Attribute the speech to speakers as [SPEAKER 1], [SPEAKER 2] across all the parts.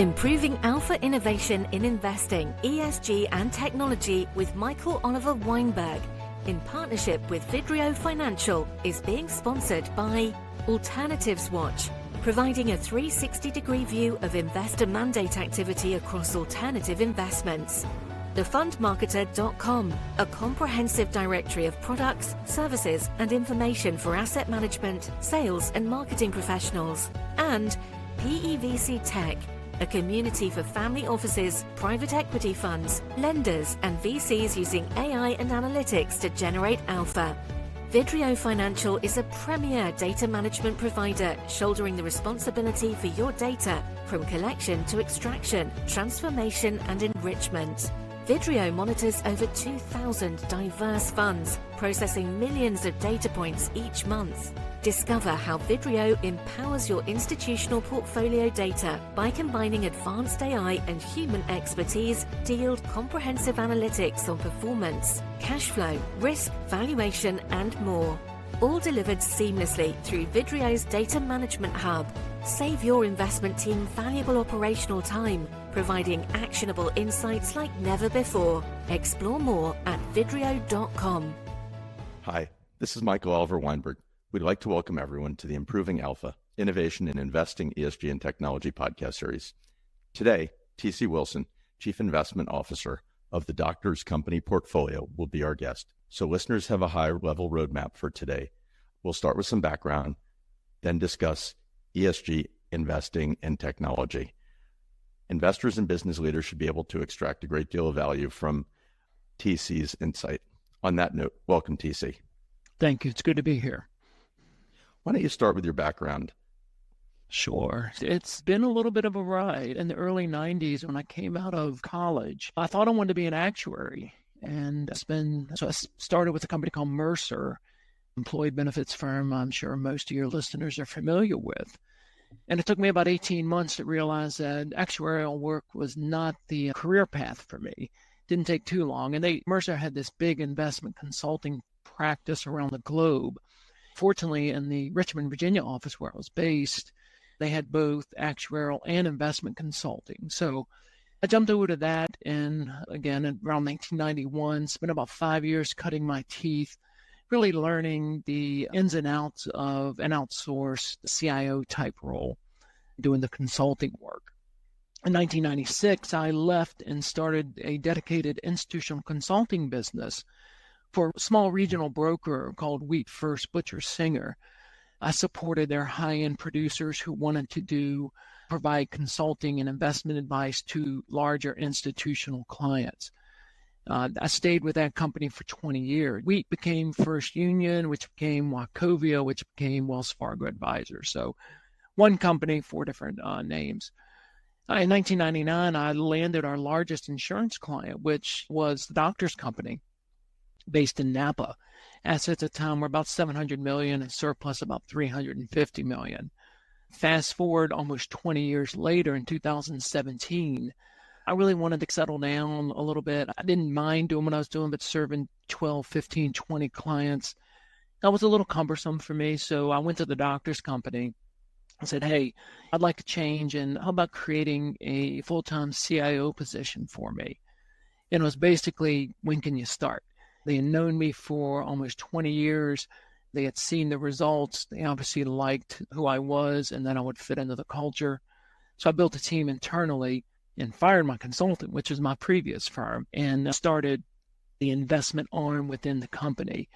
[SPEAKER 1] Improving Alpha Innovation in Investing, ESG and Technology with Michael Oliver Weinberg, in partnership with Vidrio Financial, is being sponsored by Alternatives Watch, providing a 360-degree view of investor mandate activity across alternative investments. TheFundMarketer.com, a comprehensive directory of products, services, and information for asset management, sales, and marketing professionals. And PEVC Tech, a community for family offices, private equity funds, lenders, and VCs using AI and analytics to generate alpha. Vidrio Financial is a premier data management provider, shouldering the responsibility for your data from collection to extraction, transformation, and enrichment. Vidrio monitors over 2,000 diverse funds, processing millions of data points each month. Discover how Vidrio empowers your institutional portfolio data by combining advanced AI and human expertise to yield comprehensive analytics on performance, cash flow, risk, valuation, and more. All delivered seamlessly through Vidrio's Data Management Hub. Save your investment team valuable operational time, providing actionable insights like never before. Explore more at vidrio.com.
[SPEAKER 2] Hi, this is Michael Oliver Weinberg. We'd like to welcome everyone to the Improving Alpha, Innovation in Investing, ESG, and Technology podcast series. Today, T.C. Wilson, Chief Investment Officer of the Doctors Company Portfolio, will be our guest. So listeners have a high-level roadmap for today. We'll start with some background, then discuss ESG, investing, and technology. Investors and business leaders should be able to extract a great deal of value from TC's insight. On that note, welcome, TC.
[SPEAKER 3] Thank you. It's good to be here.
[SPEAKER 2] Why don't you start with your background?
[SPEAKER 3] Sure. It's been a little bit of a ride. In the early 90s, when I came out of college, I thought I wanted to be an actuary. So I started with a company called Mercer, employee benefits firm I'm sure most of your listeners are familiar with. And it took me about 18 months to realize that actuarial work was not the career path for me. Didn't take too long. And Mercer had this big investment consulting practice around the globe. Fortunately, in the Richmond, Virginia office where I was based, they had both actuarial and investment consulting. So I jumped over to that, and again, around 1991, spent about 5 years cutting my teeth, really learning the ins and outs of an outsourced CIO type role, doing the consulting work. In 1996, I left and started a dedicated institutional consulting business for a small regional broker called Wheat First Butcher Singer. I supported their high-end producers who wanted to provide consulting and investment advice to larger institutional clients. I stayed with that company for 20 years. Wheat became First Union, which became Wachovia, which became Wells Fargo Advisors. So one company, 4 different names. In 1999, I landed our largest insurance client, which was the Doctors Company, based in Napa. Assets at the time were about $700 million and surplus about $350 million. Fast forward almost 20 years later, in 2017, I really wanted to settle down a little bit. I didn't mind doing what I was doing, but serving 12, 15, 20 clients, that was a little cumbersome for me. So I went to the Doctors Company. I said, hey, I'd like to change, and how about creating a full-time CIO position for me? And it was basically, when can you start? They had known me for almost 20 years. They had seen the results. They obviously liked who I was and that I would fit into the culture. So I built a team internally and fired my consultant, which was my previous firm, and started the investment arm within the company.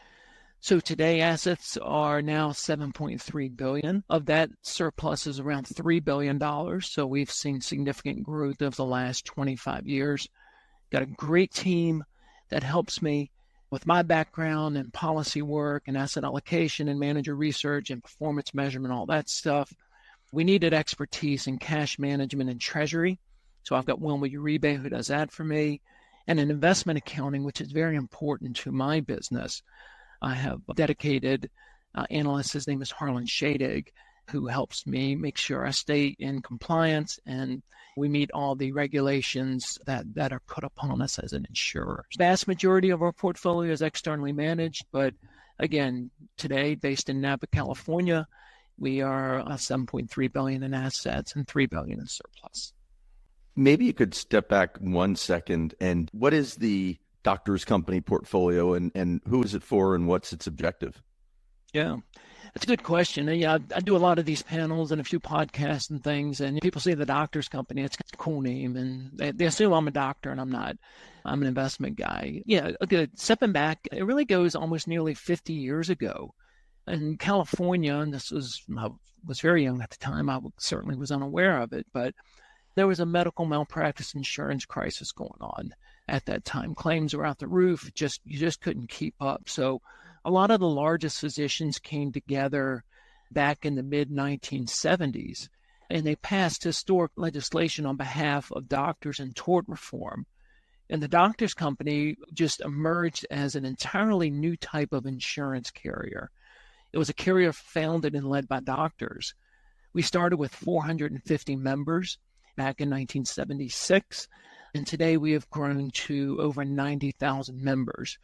[SPEAKER 3] So today assets are now $7.3 billion. Of that, surplus is around $3 billion. So we've seen significant growth over the last 25 years. Got a great team that helps me with my background in policy work and asset allocation and manager research and performance measurement, all that stuff. We needed expertise in cash management and treasury. So I've got Wilma Uribe who does that for me, and in investment accounting, which is very important to my business. I have a dedicated analyst. His name is Harlan Shadig, who helps me make sure I stay in compliance and we meet all the regulations that are put upon us as an insurer. The vast majority of our portfolio is externally managed, but again, today, based in Napa, California, we are $7.3 billion in assets and $3 billion in surplus.
[SPEAKER 2] Maybe you could step back 1 second. And what is the doctor's company portfolio, and who is it for, and what's its objective?
[SPEAKER 3] Yeah, that's a good question. And yeah, I do a lot of these panels and a few podcasts and things, and people say the doctor's company. It's a cool name, and they assume I'm a doctor, and I'm not. I'm an investment guy. Yeah, okay, stepping back, it really goes almost nearly 50 years ago. In California, and I was very young at the time, I certainly was unaware of it, but there was a medical malpractice insurance crisis going on at that time. Claims were out the roof, you just couldn't keep up. So a lot of the largest physicians came together back in the mid-1970s, and they passed historic legislation on behalf of doctors and tort reform. And the doctor's company just emerged as an entirely new type of insurance carrier. It was a carrier founded and led by doctors. We started with 450 members back in 1976, and today we have grown to over 90,000 members.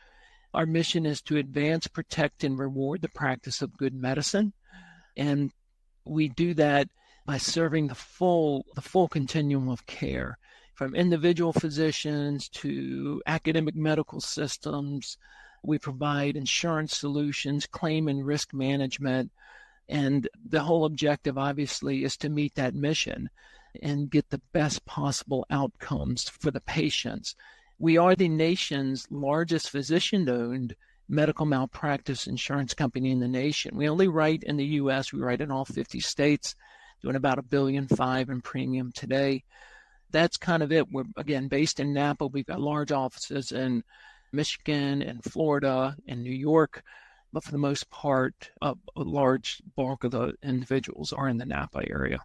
[SPEAKER 3] Our mission is to advance, protect, and reward the practice of good medicine, and we do that by serving the full continuum of care, from individual physicians to academic medical systems. We provide insurance solutions, claim and risk management, and the whole objective, obviously, is to meet that mission and get the best possible outcomes for the patients. We are the nation's largest physician-owned medical malpractice insurance company in the nation. We only write in the U.S. We write in all 50 states, doing about $1.5 billion in premium today. That's kind of it. We're, again, based in Napa. We've got large offices in Michigan and Florida and New York, but for the most part, a large bulk of the individuals are in the Napa area.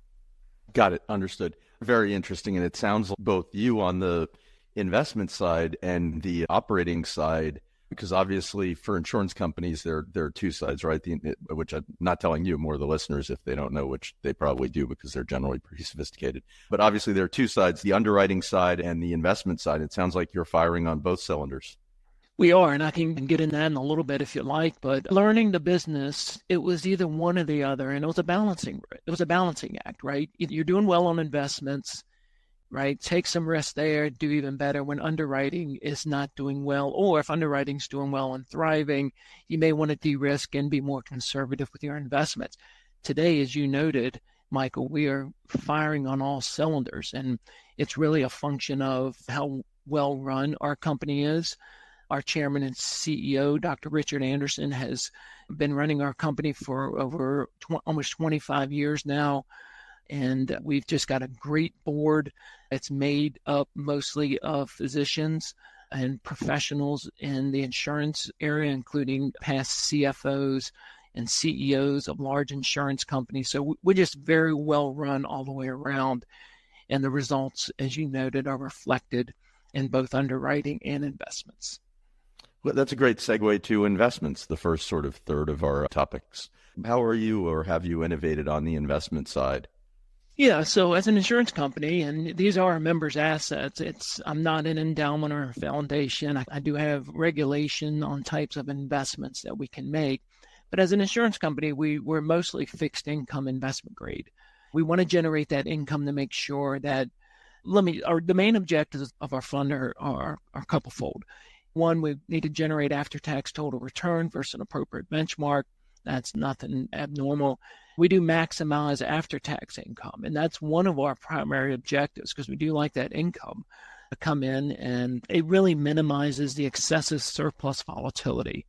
[SPEAKER 2] Got it. Understood. Very interesting. And it sounds like both you on the investment side and the operating side, because obviously for insurance companies, there are two sides, right? Which I'm not telling you, more the listeners, if they don't know, which they probably do because they're generally pretty sophisticated. But obviously there are two sides, the underwriting side and the investment side. It sounds like you're firing on both cylinders.
[SPEAKER 3] We are, and I can get in that in a little bit if you like, but learning the business, it was either one or the other, and it was a balancing act, right? You're doing well on investments, right? Take some risk there, do even better when underwriting is not doing well, or if underwriting's doing well and thriving, you may want to de-risk and be more conservative with your investments. Today, as you noted, Michael, we are firing on all cylinders, and it's really a function of how well run our company is. Our chairman and CEO, Dr. Richard Anderson, has been running our company for over almost 25 years now. And we've just got a great board. It's made up mostly of physicians and professionals in the insurance area, including past CFOs and CEOs of large insurance companies. So we're just very well run all the way around. And the results, as you noted, are reflected in both underwriting and investments.
[SPEAKER 2] Well, that's a great segue to investments, the first sort of third of our topics. How are you, or have you innovated on the investment side?
[SPEAKER 3] Yeah, so as an insurance company, and these are our members' assets, I'm not an endowment or a foundation. I do have regulation on types of investments that we can make. But as an insurance company, we're mostly fixed income investment grade. We want to generate that income to make sure that, the main objectives of our fund are couple-fold. One, we need to generate after-tax total return versus an appropriate benchmark. That's nothing abnormal. We do maximize after-tax income, and that's one of our primary objectives because we do like that income to come in, and it really minimizes the excessive surplus volatility.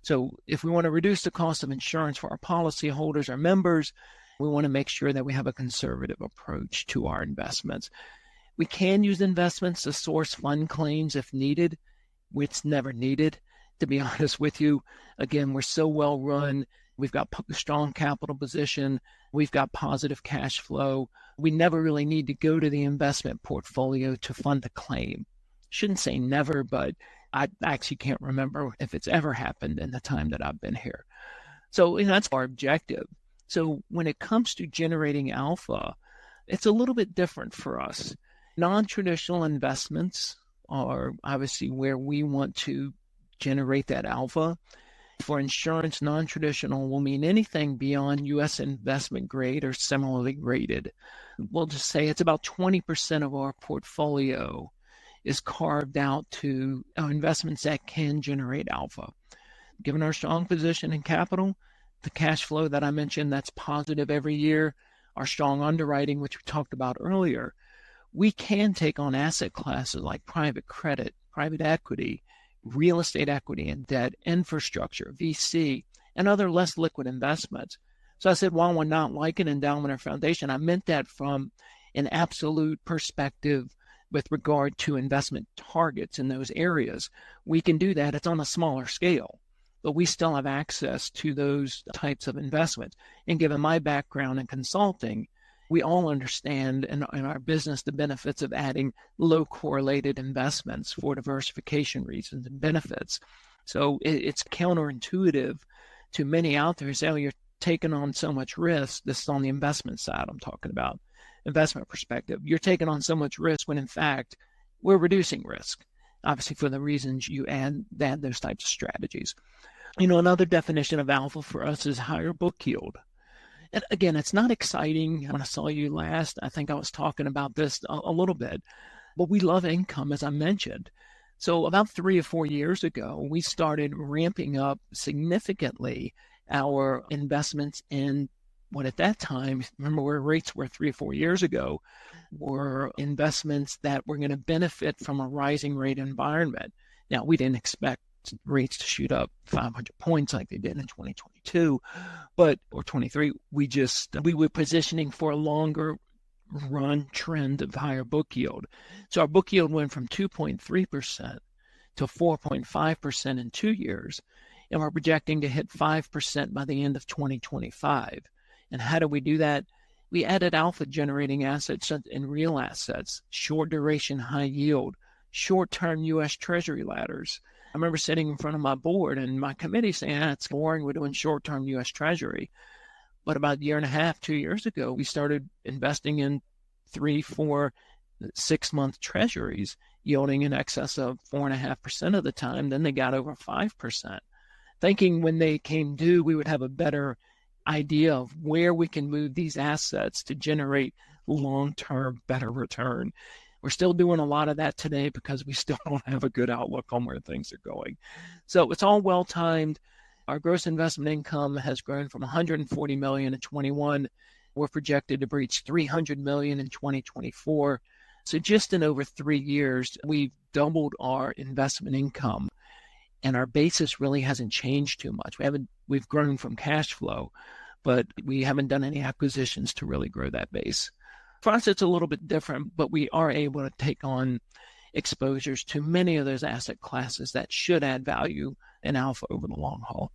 [SPEAKER 3] So if we want to reduce the cost of insurance for our policyholders, our members, we want to make sure that we have a conservative approach to our investments. We can use investments to source fund claims if needed. It's never needed, to be honest with you. Again, we're so well run. We've got a strong capital position. We've got positive cash flow. We never really need to go to the investment portfolio to fund a claim. Shouldn't say never, but I actually can't remember if it's ever happened in the time that I've been here. So that's our objective. So when it comes to generating alpha, it's a little bit different for us. Non-traditional investments are obviously where we want to generate that alpha. For insurance, non-traditional will mean anything beyond U.S. investment grade or similarly rated. We'll just say it's about 20% of our portfolio is carved out to investments that can generate alpha. Given our strong position in capital, the cash flow that I mentioned that's positive every year, our strong underwriting, which we talked about earlier, we can take on asset classes like private credit, private equity, real estate equity and debt, infrastructure, VC, and other less liquid investments. So I said, while we're not like an endowment or foundation, I meant that from an absolute perspective with regard to investment targets in those areas. We can do that. It's on a smaller scale, but we still have access to those types of investments. And given my background in consulting, we all understand in our business the benefits of adding low correlated investments for diversification reasons and benefits. So it's counterintuitive to many out there who say, oh, you're taking on so much risk. This is on the investment side I'm talking about, investment perspective. You're taking on so much risk when in fact we're reducing risk, obviously for the reasons you add those types of strategies. Another definition of alpha for us is higher book yield. And again, it's not exciting. When I saw you last, I think I was talking about this a little bit, but we love income, as I mentioned. So about 3 or 4 years ago, we started ramping up significantly our investments in what at that time, remember where rates were 3 or 4 years ago, were investments that were going to benefit from a rising rate environment. Now, we didn't expect rates to shoot up 500 points like they did in 2022, or 23. We were positioning for a longer run trend of higher book yield. So our book yield went from 2.3% to 4.5% in 2 years, and we're projecting to hit 5% by the end of 2025. And how do we do that? We added alpha generating assets and real assets, short duration, high yield, short-term U.S. Treasury ladders. I remember sitting in front of my board and my committee saying, it's boring, we're doing short-term U.S. Treasury. But about a year and a half, 2 years ago, we started investing in 3, 4, 6-month treasuries, yielding in excess of 4.5% of the time. Then they got over 5%. Thinking when they came due, we would have a better idea of where we can move these assets to generate long-term better return. We're still doing a lot of that today because we still don't have a good outlook on where things are going. So it's all well-timed. Our gross investment income has grown from $140 million in 21. We're projected to reach $300 million in 2024. So just in over 3 years, we've doubled our investment income, and our basis really hasn't changed too much. We've grown from cash flow, but we haven't done any acquisitions to really grow that base. For us, it's a little bit different, but we are able to take on exposures to many of those asset classes that should add value and alpha over the long haul.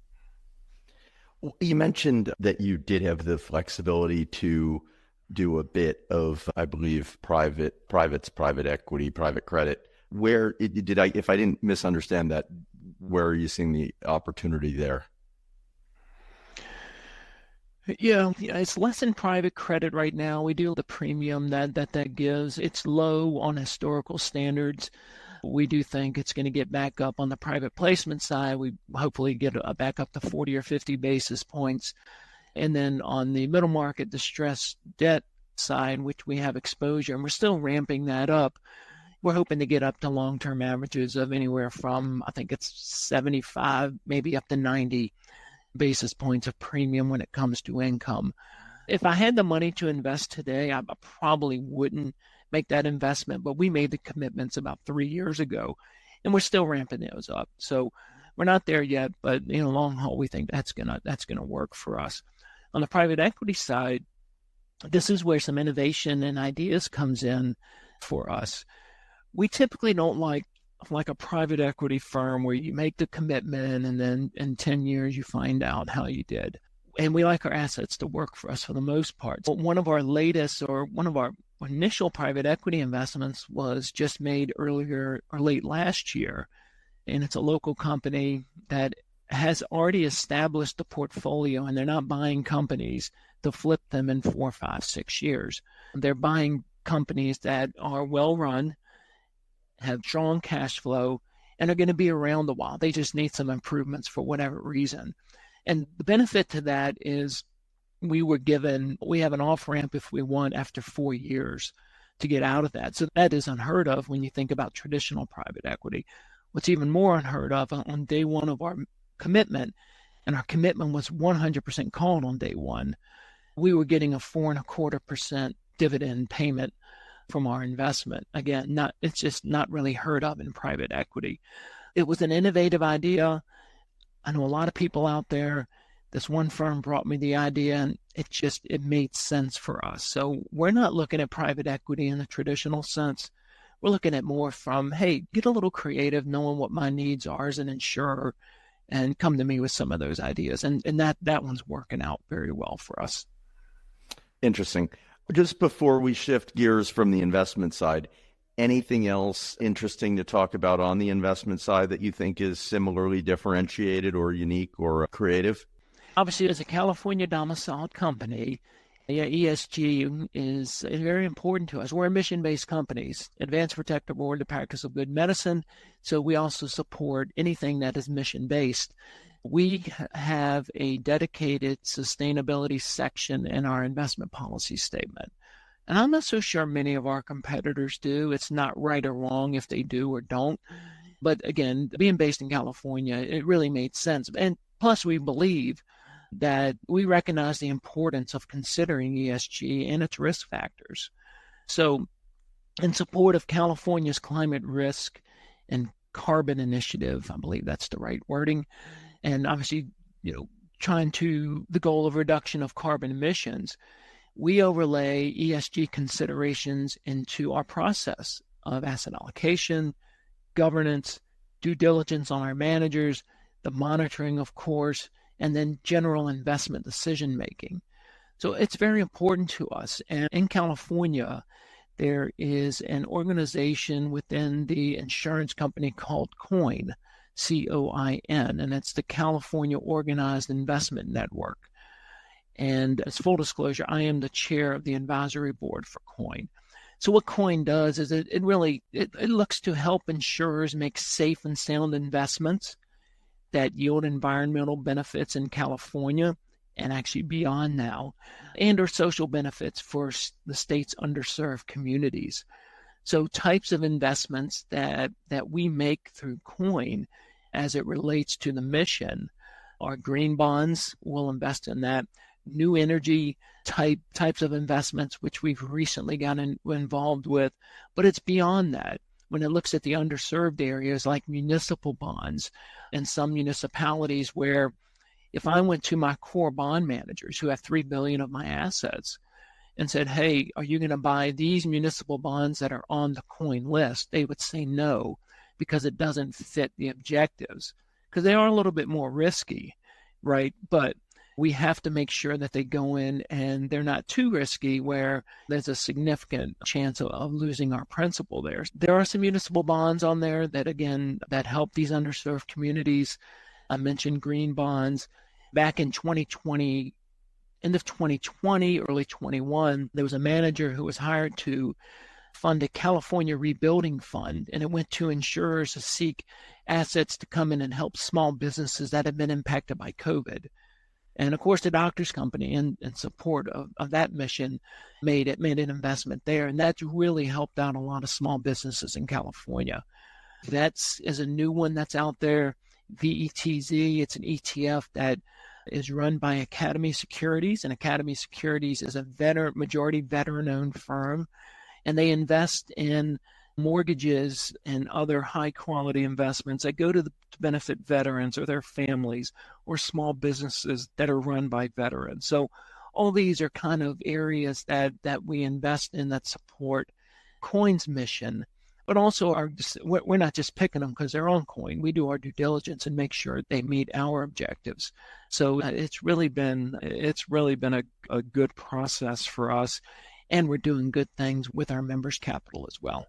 [SPEAKER 2] You mentioned that you did have the flexibility to do a bit of, I believe, private equity, private credit. If I didn't misunderstand that, where are you seeing the opportunity there?
[SPEAKER 3] Yeah, it's less in private credit right now. We do the premium that gives. It's low on historical standards. We do think it's going to get back up on the private placement side. We hopefully get back up to 40 or 50 basis points. And then on the middle market distressed debt side, which we have exposure, and we're still ramping that up, we're hoping to get up to long-term averages of anywhere from, I think it's 75, maybe up to 90 basis points of premium when it comes to income. If I had the money to invest today, I probably wouldn't make that investment, but we made the commitments about 3 years ago, and we're still ramping those up. So we're not there yet, but long haul, we think that's gonna work for us. On the private equity side, this is where some innovation and ideas comes in for us. We typically don't like a private equity firm where you make the commitment and then in 10 years you find out how you did. And we like our assets to work for us for the most part. But one of our initial private equity investments was just made earlier or late last year. And it's a local company that has already established the portfolio, and they're not buying companies to flip them in 4, 5, 6 years. They're buying companies that are well run, have strong cash flow, and are going to be around a while. They just need some improvements for whatever reason. And the benefit to that is we have an off ramp if we want after 4 years to get out of that. So that is unheard of when you think about traditional private equity. What's even more unheard of, on day one of our commitment, and our commitment was 100% called on day one, we were getting a 4.25% dividend payment from our investment. Again, it's just not really heard of in private equity. It was an innovative idea. I know a lot of people out there. This one firm brought me the idea, and it made sense for us. So we're not looking at private equity in the traditional sense. We're looking at more from, hey, get a little creative, knowing what my needs are as an insurer, and come to me with some of those ideas. And that one's working out very well for us.
[SPEAKER 2] Interesting. Just before we shift gears from the investment side, anything else interesting to talk about on the investment side that you think is similarly differentiated or unique or creative?
[SPEAKER 3] Obviously, as a California domiciled company, ESG is very important to us. We're a mission-based companies, Advanced Protector Board, the practice of good medicine. So we also support anything that is mission-based. We have a dedicated sustainability section in our investment policy statement. And I'm not so sure many of our competitors do. It's not right or wrong if they do or don't. But again, being based in California, it really made sense. And plus, we believe that we recognize the importance of considering ESG and its risk factors. So in support of California's climate risk and carbon initiative, I believe that's the right wording, and obviously, trying to the goal of reduction of carbon emissions, we overlay ESG considerations into our process of asset allocation, governance, due diligence on our managers, the monitoring, of course, and then general investment decision making. So it's very important to us. And in California, there is an organization within the insurance company called COIN, COIN, and it's the California Organized Investment Network. And as full disclosure, I am the chair of the advisory board for COIN. So what COIN does is it looks to help insurers make safe and sound investments that yield environmental benefits in California and actually beyond now, and or social benefits for the state's underserved communities. So types of investments that we make through COIN as it relates to the mission are green bonds. We'll invest in that. New energy types of investments, which we've recently gotten involved with, but it's beyond that. When it looks at the underserved areas like municipal bonds and some municipalities where if I went to my core bond managers who have $3 billion of my assets and said, hey, are you going to buy these municipal bonds that are on the COIN list? They would say no, because it doesn't fit the objectives, because they are a little bit more risky, right? But we have to make sure that they go in and they're not too risky where there's a significant chance of losing our principal there. There are some municipal bonds on there that, again, that help these underserved communities. I mentioned green bonds. Back in 2020, end of 2020, early 21, there was a manager who was hired to fund a California rebuilding fund, and it went to insurers to seek assets to come in and help small businesses that have been impacted by COVID. And of course, the Doctors Company, in support of that mission, made an investment there. And that's really helped out a lot of small businesses in California. That's is a new one that's out there, VETZ. It's an ETF that is run by Academy Securities. And Academy Securities is a majority veteran-owned firm. And they invest in mortgages and other high-quality investments that go to benefit veterans or their families or small businesses that are run by veterans. So all these are kind of areas that we invest in that support COIN's mission, but also we're not just picking them because they're on COIN. We do our due diligence and make sure they meet our objectives. So it's really been a good process for us, and we're doing good things with our members' capital as well.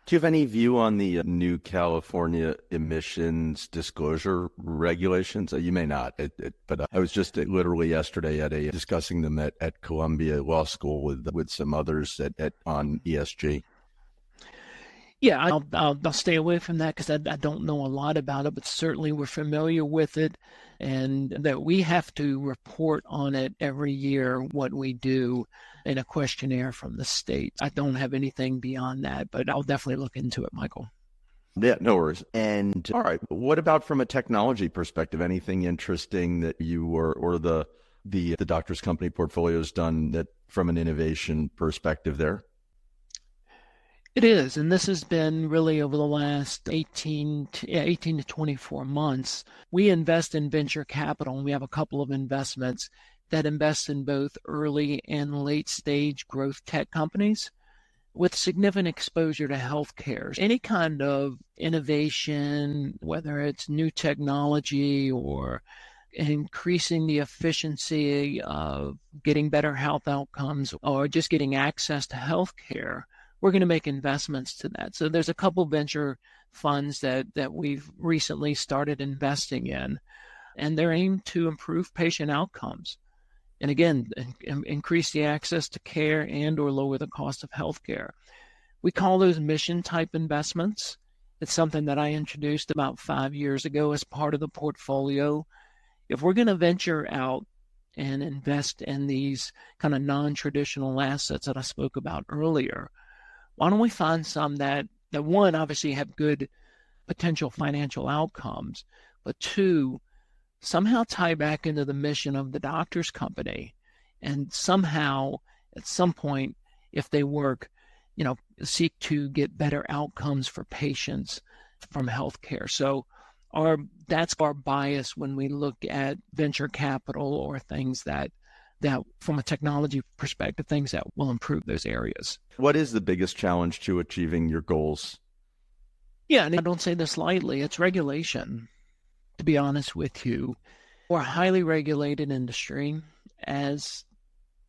[SPEAKER 2] Do you have any view on the new California emissions disclosure regulations? You may not, but I was just literally yesterday discussing them at Columbia Law School with some others on ESG.
[SPEAKER 3] Yeah, I'll stay away from that because I don't know a lot about it, but certainly we're familiar with it, and that we have to report on it every year, what we do in a questionnaire from the state. I don't have anything beyond that, but I'll definitely look into it, Michael.
[SPEAKER 2] Yeah, no worries. And all right, what about from a technology perspective? Anything interesting that you or the doctor's company portfolio has done that from an innovation perspective there?
[SPEAKER 3] It is, and this has been really over the last 18 to 24 months. We invest in venture capital, and we have a couple of investments that invest in both early and late stage growth tech companies with significant exposure to healthcare. Any kind of innovation, whether it's new technology or increasing the efficiency of getting better health outcomes or just getting access to healthcare, we're going to make investments to that. So there's a couple venture funds that we've recently started investing in, and they're aimed to improve patient outcomes. And again, increase the access to care and or lower the cost of healthcare. We call those mission type investments. It's something that I introduced about 5 years ago as part of the portfolio. If we're going to venture out and invest in these kind of non-traditional assets that I spoke about earlier, why don't we find some that one, obviously have good potential financial outcomes, but two, somehow tie back into the mission of the doctor's company, and somehow at some point, if they work, seek to get better outcomes for patients from healthcare. So that's our bias when we look at venture capital or things that from a technology perspective, things that will improve those areas.
[SPEAKER 2] What is the biggest challenge to achieving your goals?
[SPEAKER 3] Yeah, and I don't say this lightly, it's regulation, to be honest with you. We're a highly regulated industry, as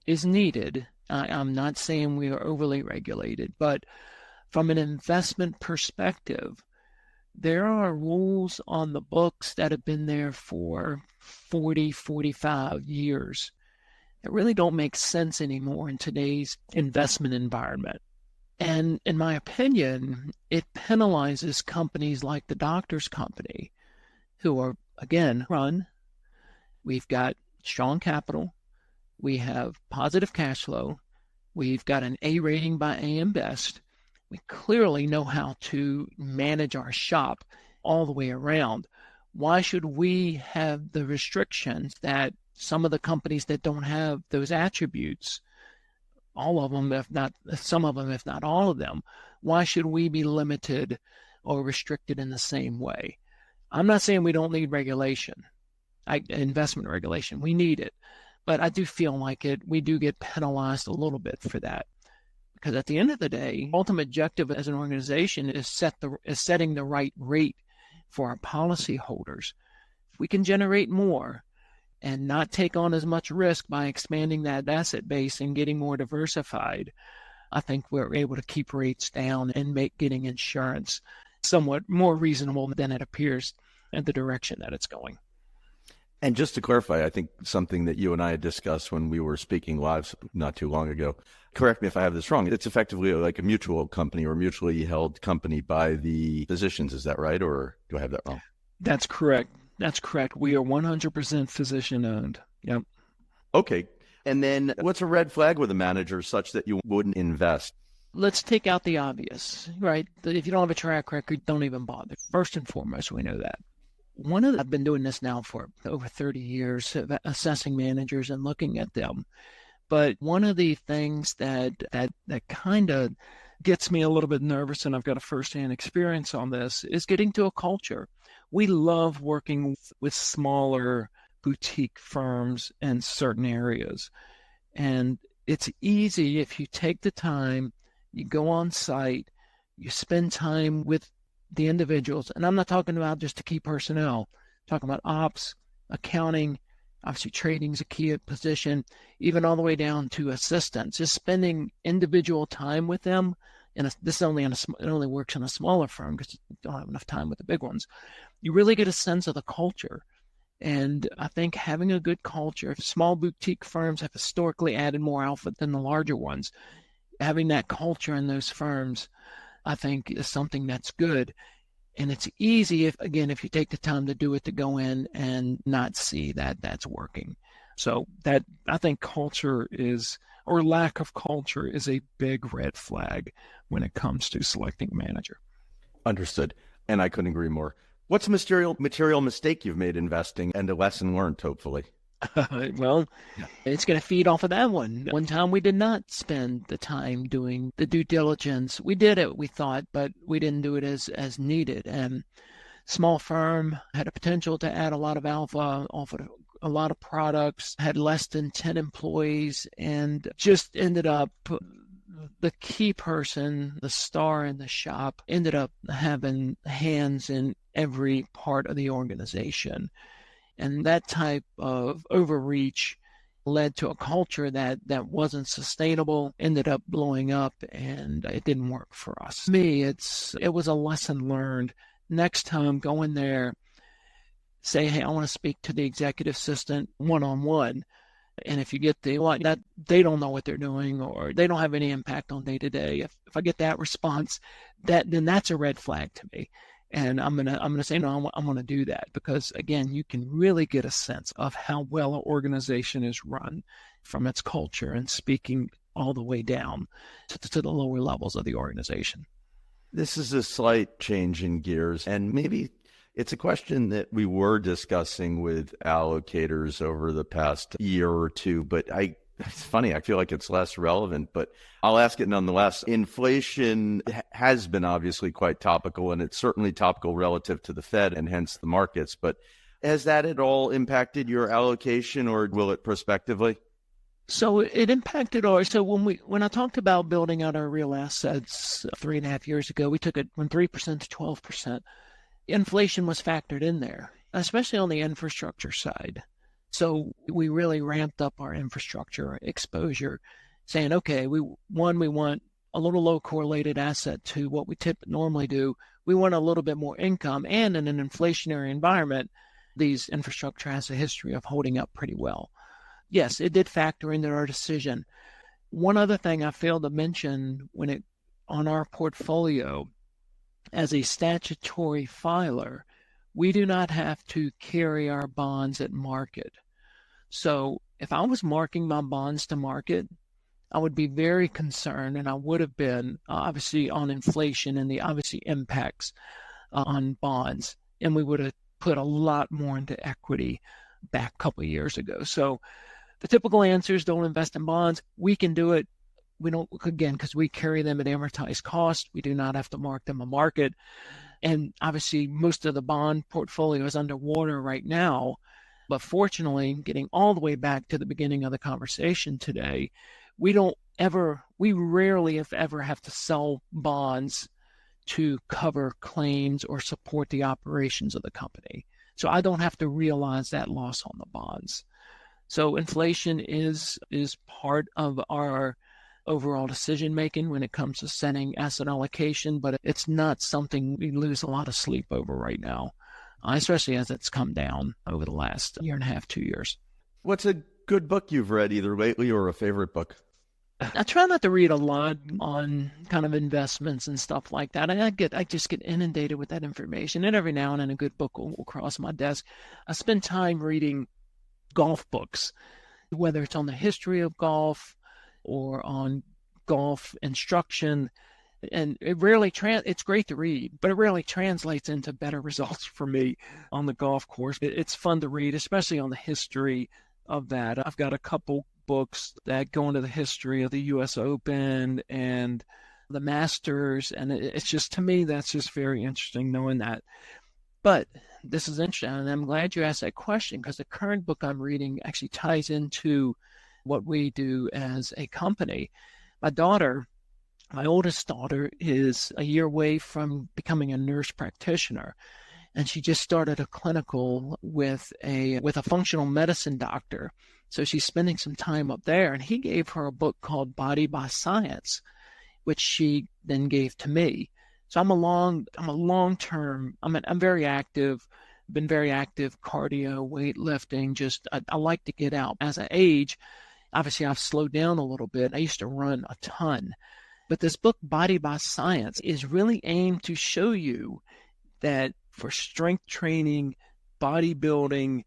[SPEAKER 3] is needed. I'm not saying we are overly regulated, but from an investment perspective, there are rules on the books that have been there for 40, 45 years that really don't make sense anymore in today's investment environment. And in my opinion, it penalizes companies like the doctor's company, who are, again, run. We've got strong capital. We have positive cash flow. We've got an A rating by AM Best. We clearly know how to manage our shop all the way around. Why should we have the restrictions that some of the companies that don't have those attributes, all of them, if not some of them, if not all of them, why should we be limited or restricted in the same way? I'm not saying we don't need regulation, investment regulation. We need it. But I do feel like we do get penalized a little bit for that. Because at the end of the day, ultimate objective as an organization is setting the right rate for our policyholders. If we can generate more and not take on as much risk by expanding that asset base and getting more diversified, I think we're able to keep rates down and make getting insurance somewhat more reasonable than it appears in the direction that it's going.
[SPEAKER 2] And just to clarify, I think something that you and I had discussed when we were speaking live not too long ago, correct me if I have this wrong, it's effectively like a mutual company or mutually held company by the physicians. Is that right? Or do I have that wrong?
[SPEAKER 3] That's correct. That's correct. We are 100% physician owned. Yep.
[SPEAKER 2] Okay. And then what's a red flag with a manager such that you wouldn't invest?
[SPEAKER 3] Let's take out the obvious, right? If you don't have a track record, don't even bother. First and foremost, we know that. I've been doing this now for over 30 years, assessing managers and looking at them. But one of the things that kind of gets me a little bit nervous, and I've got a firsthand experience on this, is getting to a culture. We love working with smaller boutique firms in certain areas. And it's easy if you take the time, you go on site, you spend time with the individuals, and I'm not talking about just the key personnel, I'm talking about ops, accounting, obviously trading is a key position, even all the way down to assistants, just spending individual time with them. And it only works in a smaller firm because you don't have enough time with the big ones. You really get a sense of the culture. And I think having a good culture, small boutique firms have historically added more alpha than the larger ones. Having that culture in those firms I think is something that's good. And it's easy if you take the time to do it, to go in and not see that that's working. So that, I think culture is, or lack of culture is, a big red flag when it comes to selecting a manager.
[SPEAKER 2] Understood. And I couldn't agree more. What's a material mistake you've made investing and a lesson learned, hopefully?
[SPEAKER 3] Well, it's going to feed off of that one. One time we did not spend the time doing the due diligence. We did it, we thought, but we didn't do it as needed. And small firm had a potential to add a lot of alpha, offered a lot of products, had less than 10 employees, and just ended up, the key person, the star in the shop, ended up having hands in every part of the organization. And that type of overreach led to a culture that wasn't sustainable, ended up blowing up, and it didn't work for us. For me, it was a lesson learned. Next time, go in there, say, hey, I want to speak to the executive assistant one-on-one. And if you get that they don't know what they're doing, or they don't have any impact on day-to-day, if I get that response, then that's a red flag to me. And I'm gonna say, no, I'm gonna do that, because again, you can really get a sense of how well an organization is run from its culture, and speaking all the way down to the lower levels of the organization.
[SPEAKER 2] This is a slight change in gears, and maybe it's a question that we were discussing with allocators over the past year or two, but it's funny, I feel like it's less relevant, but I'll ask it nonetheless. Inflation has been obviously quite topical, and it's certainly topical relative to the Fed and hence the markets. But has that at all impacted your allocation, or will it prospectively?
[SPEAKER 3] So it impacted so when I talked about building out our real assets 3.5 years ago, we took it from 3% to 12%. Inflation was factored in there, especially on the infrastructure side. So we really ramped up our infrastructure exposure, saying, okay, we want a little low correlated asset to what we normally do. We want a little bit more income, and in an inflationary environment, these infrastructure has a history of holding up pretty well. Yes, it did factor into our decision. One other thing I failed to mention on our portfolio, as a statutory filer, we do not have to carry our bonds at market. So if I was marking my bonds to market, I would be very concerned, and I would have been, obviously, on inflation and the obviously impacts on bonds. And we would have put a lot more into equity back a couple of years ago. So the typical answer is don't invest in bonds. We can do it. We don't, again, because we carry them at amortized cost. We do not have to mark them a market. And obviously, most of the bond portfolio is underwater right now. But fortunately, getting all the way back to the beginning of the conversation today, we rarely, if ever, have to sell bonds to cover claims or support the operations of the company. So I don't have to realize that loss on the bonds. So inflation is part of our overall decision making when it comes to setting asset allocation, but it's not something we lose a lot of sleep over right now, especially as it's come down over the last 1.5 to 2 years.
[SPEAKER 2] What's a good book you've read either lately or a favorite book?
[SPEAKER 3] I try not to read a lot on kind of investments and stuff like that. I just get inundated with that information, and every now and then a good book will cross my desk. I spend time reading golf books, whether it's on the history of golf or on golf instruction. And it rarely it's great to read, but it rarely translates into better results for me on the golf course. It's fun to read, especially on the history of that. I've got a couple books that go into the history of the U.S. Open and the Masters, and it's just, to me, that's just very interesting knowing that. But this is interesting, and I'm glad you asked that question, because the current book I'm reading actually ties into what we do as a company. My oldest daughter is a year away from becoming a nurse practitioner, and she just started a clinical with a functional medicine doctor. So she's spending some time up there, and he gave her a book called Body by Science, which she then gave to me. So I'm very active, been very active, cardio, weightlifting, I like to get out. As I age, obviously I've slowed down a little bit. I used to run a ton, But this book, Body by Science, is really aimed to show you that for strength training, bodybuilding,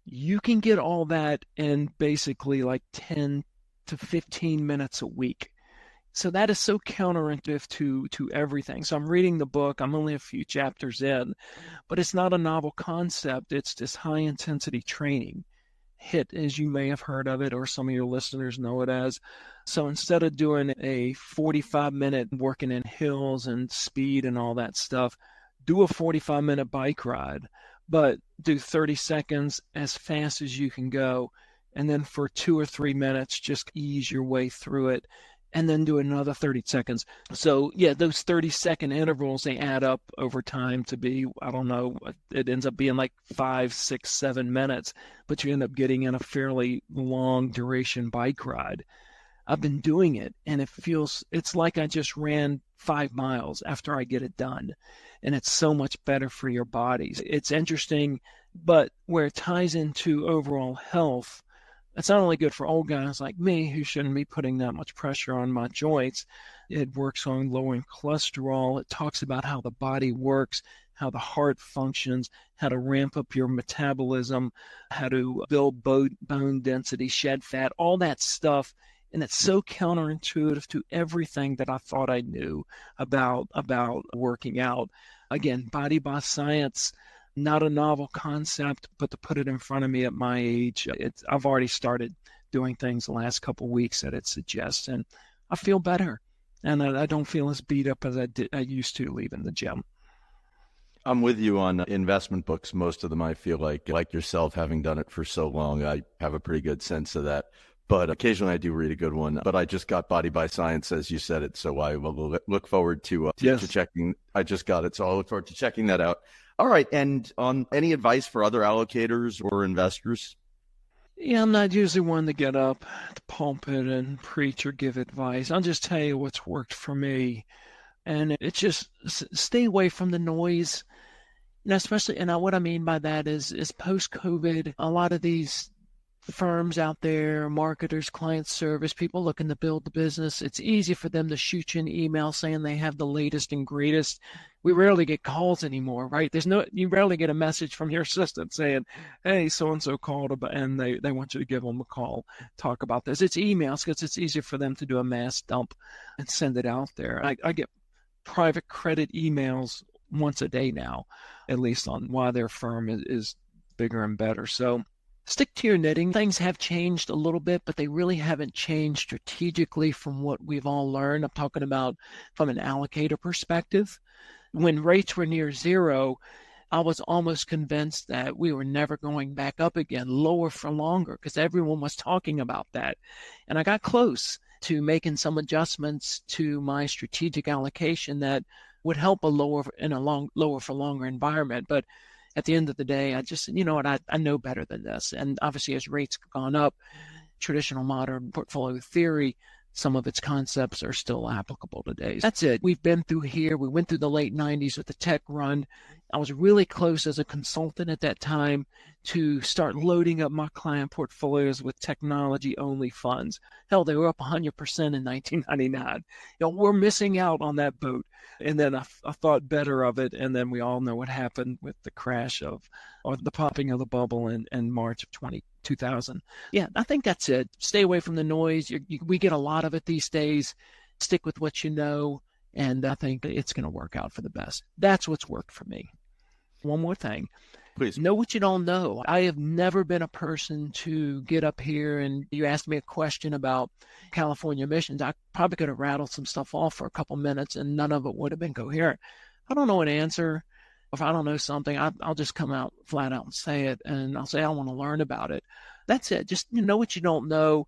[SPEAKER 3] you can get all that in basically like 10 to 15 minutes a week. So that is so counterintuitive to everything. So I'm reading the book. I'm only a few chapters in, but it's not a novel concept. It's this high intensity training. HIIT, as you may have heard of it, or some of your listeners know it as. So instead of doing a 45-minute working in hills and speed and all that stuff, do a 45-minute bike ride, but do 30 seconds as fast as you can go. And then for 2 or 3 minutes, just ease your way through it. And then do another 30 seconds. So yeah, those 30-second intervals, they add up over time to be, I don't know, it ends up being like 5, 6, 7 minutes, but you end up getting in a fairly long duration bike ride. I've been doing it and it's like I just ran 5 miles after I get it done. And it's so much better for your bodies. It's interesting, but where it ties into overall health, it's not only good for old guys like me who shouldn't be putting that much pressure on my joints. It works on lowering cholesterol. It talks about how the body works, how the heart functions, how to ramp up your metabolism, how to build bone density, shed fat, all that stuff. And it's so counterintuitive to everything that I thought I knew about working out. Again, Body by Science. Not a novel concept, but to put it in front of me at my age, I've already started doing things the last couple of weeks that it suggests, and I feel better, and I don't feel as beat up as I used to leaving the gym.
[SPEAKER 2] I'm with you on investment books. Most of them, I feel like yourself, having done it for so long, I have a pretty good sense of that. But occasionally I do read a good one. But I just got Body by Science as you said it, so I will look forward to checking. I just got it, so I'll look forward to checking that out. All right. And on any advice for other allocators or investors?
[SPEAKER 3] Yeah, I'm not usually one to get up the pulpit and preach or give advice. I'll just tell you what's worked for me. And it's just stay away from the noise. Especially, and what I mean by that is post-COVID, a lot of these firms out there, marketers, client service, people looking to build the business, it's easy for them to shoot you an email saying they have the latest and greatest. We rarely get calls anymore, right? You rarely get a message from your assistant saying, hey, so-and-so called and they want you to give them a call, talk about this. It's emails because it's easier for them to do a mass dump and send it out there. I get private credit emails once a day now, at least on why their firm is bigger and better. So stick to your knitting. Things have changed a little bit, but they really haven't changed strategically from what we've all learned. I'm talking about from an allocator perspective. When rates were near zero, I was almost convinced that we were never going back up again, lower for longer, because everyone was talking about that. And I got close to making some adjustments to my strategic allocation that would help lower for longer environment. But at the end of the day, I just, I know better than this. And obviously, as rates have gone up, traditional modern portfolio theory, some of its concepts are still applicable today. That's it. We've been through here. We went through the late 90s with the tech run. I was really close as a consultant at that time to start loading up my client portfolios with technology-only funds. Hell, they were up 100% in 1999. We're missing out on that boat. And then I thought better of it, and then we all know what happened with the crash or the popping of the bubble in March of 2000. Yeah, I think that's it. Stay away from the noise. We get a lot of it these days. Stick with what you know, and I think it's going to work out for the best. That's what's worked for me. One more thing.
[SPEAKER 2] Please.
[SPEAKER 3] Know what you don't know. I have never been a person to get up here and you asked me a question about California emissions. I probably could have rattled some stuff off for a couple minutes and none of it would have been coherent. I don't know an answer. If I don't know something, I'll just come out flat out and say it, and I'll say I want to learn about it. That's it. Just know what you don't know.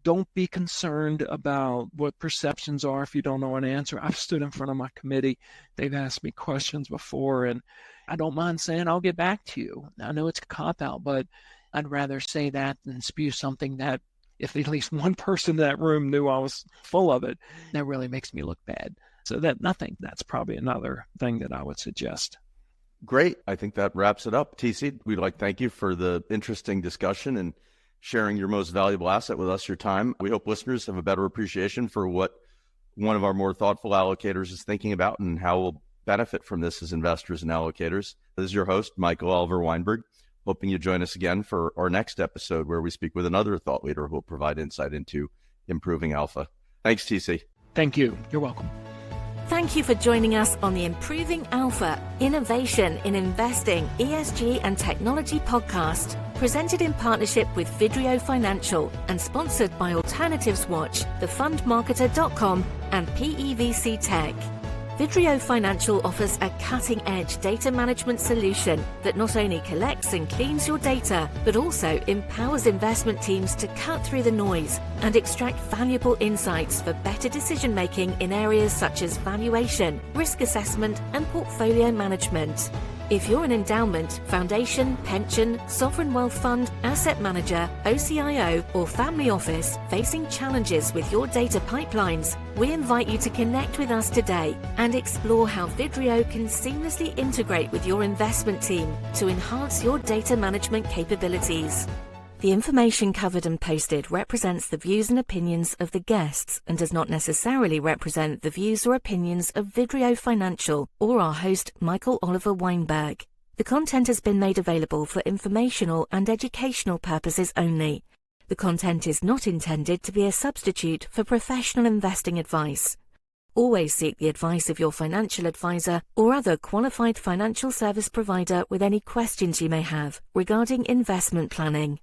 [SPEAKER 3] Don't be concerned about what perceptions are if you don't know an answer. I've stood in front of my committee. They've asked me questions before, and I don't mind saying I'll get back to you. I know it's a cop-out, but I'd rather say that than spew something that if at least one person in that room knew I was full of it, that really makes me look bad. So I think that's probably another thing that I would suggest.
[SPEAKER 2] Great. I think that wraps it up. TC, we'd like to thank you for the interesting discussion and sharing your most valuable asset with us, your time. We hope listeners have a better appreciation for what one of our more thoughtful allocators is thinking about and how we'll benefit from this as investors and allocators. This is your host, Michael Oliver Weinberg, hoping you join us again for our next episode where we speak with another thought leader who will provide insight into improving alpha. Thanks, TC.
[SPEAKER 3] Thank you. You're welcome.
[SPEAKER 1] Thank you for joining us on the Improving Alpha, Innovation in Investing, ESG and Technology podcast, presented in partnership with Vidrio Financial and sponsored by Alternatives Watch, thefundmarketer.com and PEVC Tech. Vidrio Financial offers a cutting-edge data management solution that not only collects and cleans your data, but also empowers investment teams to cut through the noise and extract valuable insights for better decision-making in areas such as valuation, risk assessment, and portfolio management. If you're an endowment, foundation, pension, sovereign wealth fund, asset manager, OCIO, or family office facing challenges with your data pipelines, we invite you to connect with us today and explore how Vidrio can seamlessly integrate with your investment team to enhance your data management capabilities. The information covered and posted represents the views and opinions of the guests and does not necessarily represent the views or opinions of Vidrio Financial or our host, Michael Oliver Weinberg. The content has been made available for informational and educational purposes only. The content is not intended to be a substitute for professional investing advice. Always seek the advice of your financial advisor or other qualified financial service provider with any questions you may have regarding investment planning.